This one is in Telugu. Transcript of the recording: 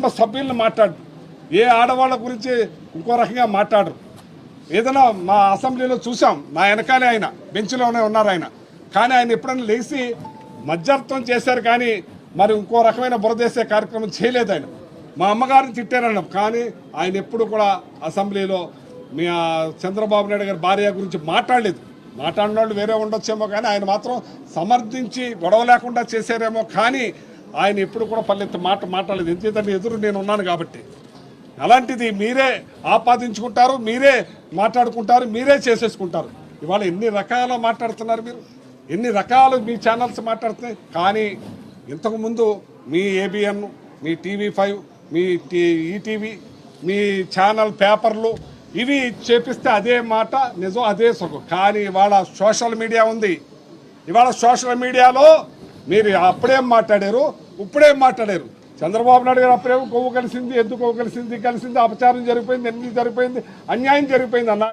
కుటుంబ సభ్యులను మాట్లాడు, ఏ ఆడవాళ్ళ గురించి ఇంకో రకంగా మాట్లాడరు. ఏదైనా మా అసెంబ్లీలో చూసాం, నా వెనకాలే ఆయన బెంచ్లోనే ఉన్నారు ఆయన, కానీ ఆయన ఎప్పుడైనా లేచి మధ్యర్థం చేశారు కానీ మరి ఇంకో రకమైన బురదేసే కార్యక్రమం చేయలేదు ఆయన. మా అమ్మగారిని తిట్టారన్నాం, కానీ ఆయన ఎప్పుడు కూడా అసెంబ్లీలో మీ చంద్రబాబు నాయుడు గారి భార్య గురించి మాట్లాడలేదు. మాట్లాడిన వాళ్ళు వేరే ఉండొచ్చేమో కానీ ఆయన మాత్రం సమర్థించి గొడవ లేకుండా చేశారేమో, కానీ ఆయన ఎప్పుడు కూడా పల్లెత్తి మాట్లాడలేదు. ఎందుకంటే ఎదురు నేను ఉన్నాను కాబట్టి. అలాంటిది మీరే ఆపాదించుకుంటారు, మీరే మాట్లాడుకుంటారు, మీరే చేసేసుకుంటారు. ఇవాళ ఎన్ని రకాల మాట్లాడుతున్నారు మీరు, ఎన్ని రకాలు మీ ఛానల్స్ మాట్లాడుతున్నాయి. కానీ ఇంతకుముందు మీ ఏబిఎన్, మీ టీవీ5, మీ ఈటీవీ, మీ ఛానల్ పేపర్లు ఇవి చేపిస్తే అదే మాట నిజం, అదే సుఖం. కానీ ఇవాళ సోషల్ మీడియా ఉంది. ఇవాళ సోషల్ మీడియాలో మీరు అప్పుడేం మాట్లాడారు, ఇప్పుడేం మాట్లాడారు. చంద్రబాబు నాయుడు గారు అప్పుడేమో కొవ్వు కలిసింది, ఎందుకు కొవ్వు కలిసింది, అపచారం జరిగిపోయింది, ఎన్ని జరిగిపోయింది, అన్యాయం జరిగిపోయింది అన్న.